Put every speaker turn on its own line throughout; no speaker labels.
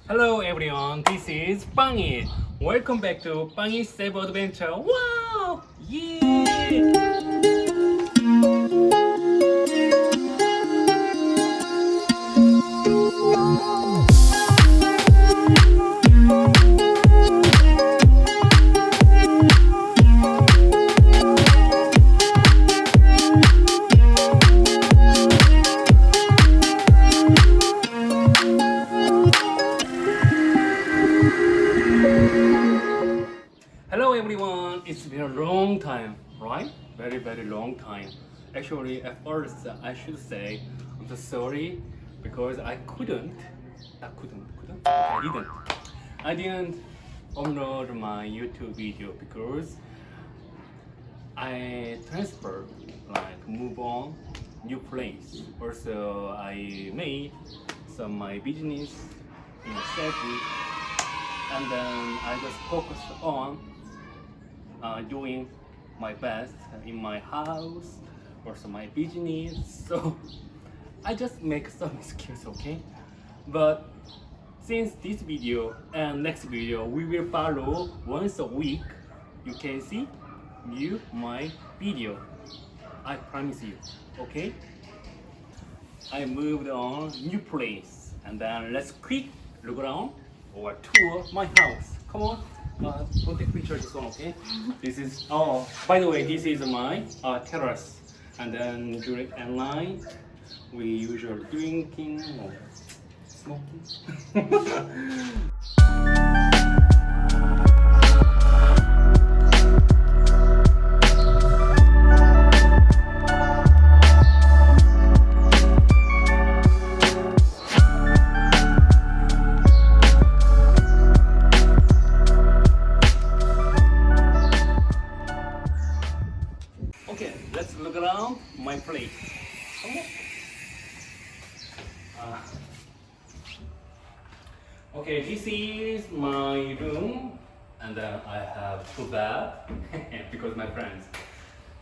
Hello everyone, this is Pangit. Welcome back to Pangit Cebu Adventure. Wow! Yeah! Hello everyone, it's been a long time, right? Very long time. Actually, at first I should say I'm so sorry because I didn't. I didn't upload my YouTube video because I transferred, like move on, new place. Also, I made some my business in Cebu, and then I just focused on doing my best in my house, also my business. So I just make some excuse, okay? But since this video and next video we will follow once a week, you can see new my video. I promise you, okay? I moved on new place, and then let's quick look around or tour my house. Come on. Don't take picture this one, okay? This is, oh, by the way, this is my terrace. And then during at night, we usually drinking or smoking. Okay, let's look around my place. Okay. Okay, this is my room, and then I have two beds because my friends.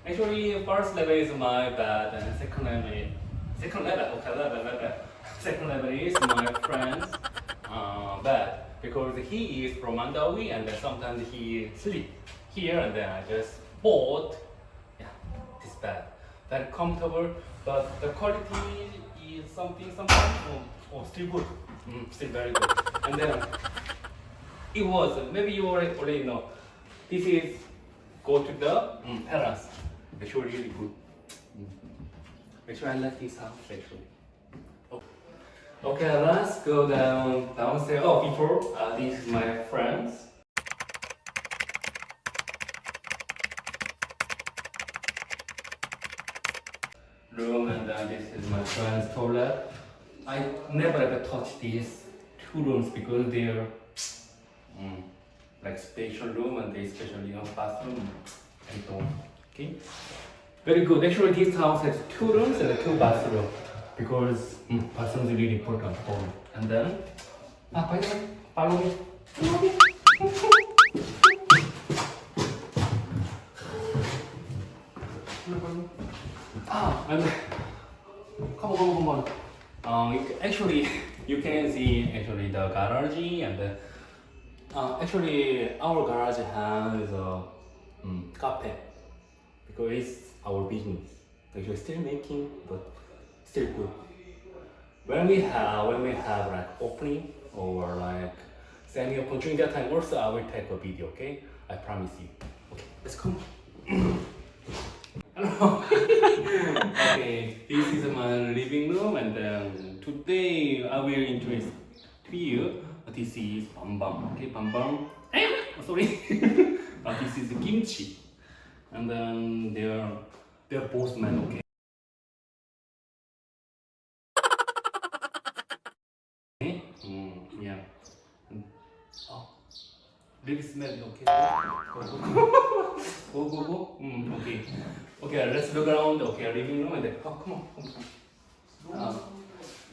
Actually, first level is my bed, and second level is second level is my friend's bed because he is from Mandawi, and then sometimes he sleep here, and then I just bought this bed. Very comfortable, but the quality is sometimes still good, still very good. And then it was, maybe you already know, this is go to the terrace. Actually really good. Actually I like this house actually. Okay, let's go downstairs. Oh, before this is my friends. Room, and then this is my friend's toilet. I never ever touch these two rooms because they're like special room, and they especially bathroom. I don't. Okay, very good. Actually, this house has two rooms and two bathrooms because bathroom is really important for me. And then, by the way, follow me. And come on. Actually, you can see actually the garage, and actually our garage has a cafe because it's our business. Actually, still making, but still good. When we have like opening or like semi-open during that time, also I will take a video. Okay, I promise you. Okay, let's come. Hello. Okay, this is my living room, and then today I will introduce to you. This is Bambam. Okay, Bambam. Oh, sorry. This is kimchi, and then they're both men. Okay. Yeah. Oh, really smell. Okay. Go. Okay. Okay, let's look around. Okay, living room, and then come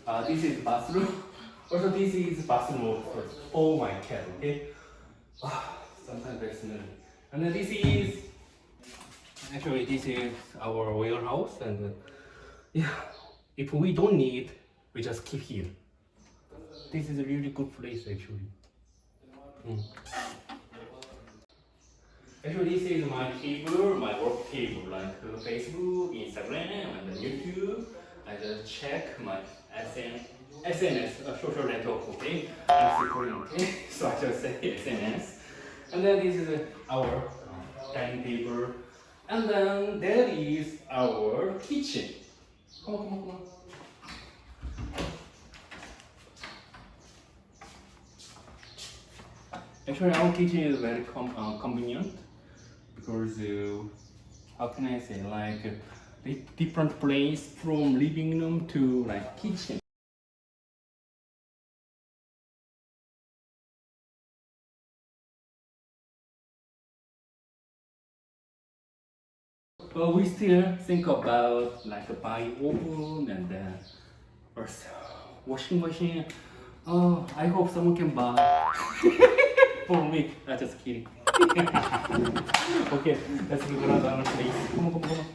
on. This is bathroom. Also, this is bathroom for my cat. Okay. Sometimes very smelly. And then this is our warehouse, and yeah, if we don't need, we just keep here. this is a really good place actually. Actually, this is my table, my work table, like Facebook, Instagram, and then YouTube. I just check my SNS, social network, okay? I'm still Korean, okay? So I just say SNS. And then this is our dining table. And then there is our kitchen. Come on, come on, come on. Actually, our kitchen is very convenient because how can I say, like different place from living room to like kitchen. But we still think about like buy oven and also washing machine. Oh, I hope someone can buy for me. Just kidding. Okay, let's go to another place. Come on, come on, come on.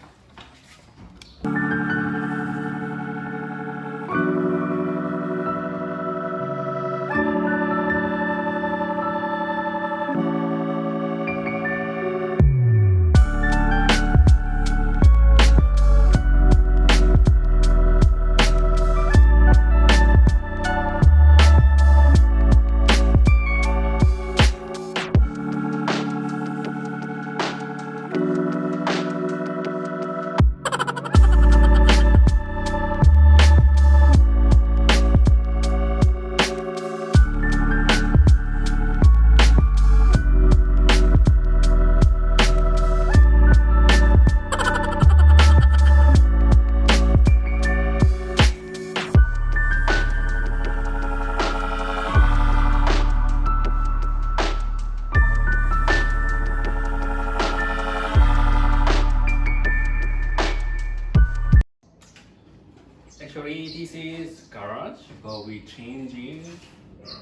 Actually, this is garage, but we change it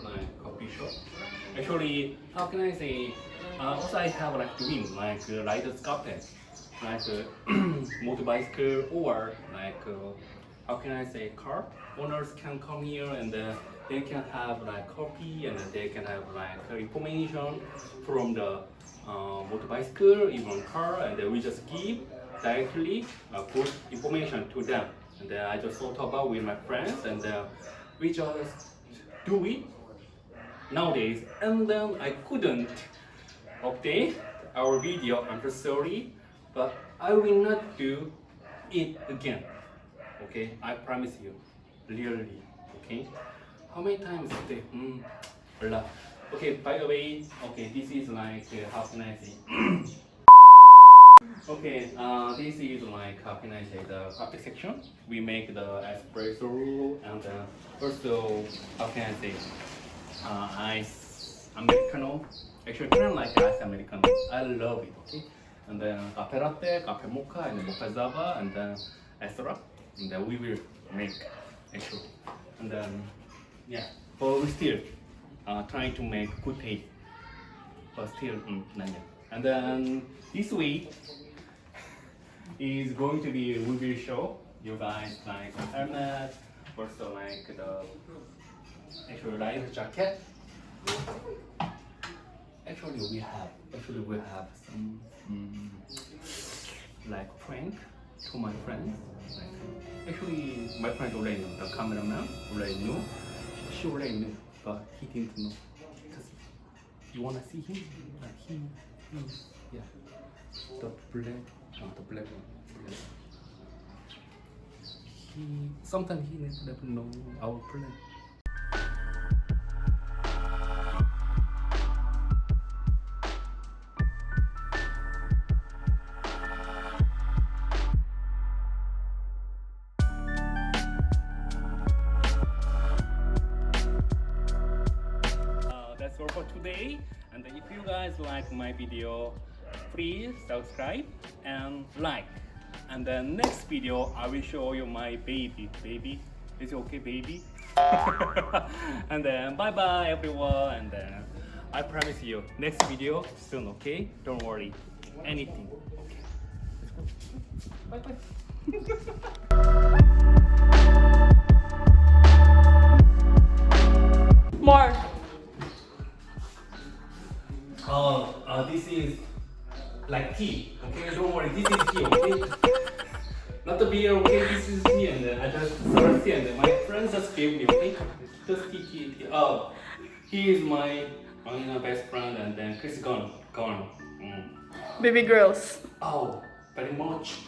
like coffee shop. Actually, how can I say? Also, I have like dream like ride a carpet, like motorbicycle or like how can I say, car. Owners can come here and they can have like coffee and they can have like information from the motorbicycle, even car, and we just give directly good information to them. And I just thought about with my friends, and we just do it nowadays. And then I couldn't update our video. I'm so sorry, but I will not do it again. Okay, I promise you, really. Okay, how many times a day? A lot. Okay, by the way, okay, this is like how can I say? Okay, this is like how can I say, the coffee section. We make the espresso and also how can I say, ice americano. Actually, kind of like ice americano. I love it. Okay, and then cafe latte, cafe mocha, and mocha zava, and then extra. And then we will make actually. And then yeah, but we still trying to make good taste. But still, not yet. And then this week is going to be, we will show you guys like helmet, also like the actual light jacket. Actually we have some like prank to my friends. Like, actually my friends already know, the cameraman already knew, she already knew, but he didn't know. Because you wanna see him? Like he yeah. The black one. Yeah. Sometimes he needs to know our plan. That's all for today. And if you guys like my video, please subscribe and like. And the next video I will show you my baby. Is it okay, baby? And then bye bye everyone, and then I promise you next video soon, okay? Don't worry, anything. Okay, let's go. Bye bye. like tea. Okay, don't worry, this is tea. Okay, not the beer. Okay, this is tea, and I just thirsty, and my friends just gave me. Okay, just tea. Oh, he is my best friend, and then Chris gone. Mm.
Baby girls.
Oh, very much.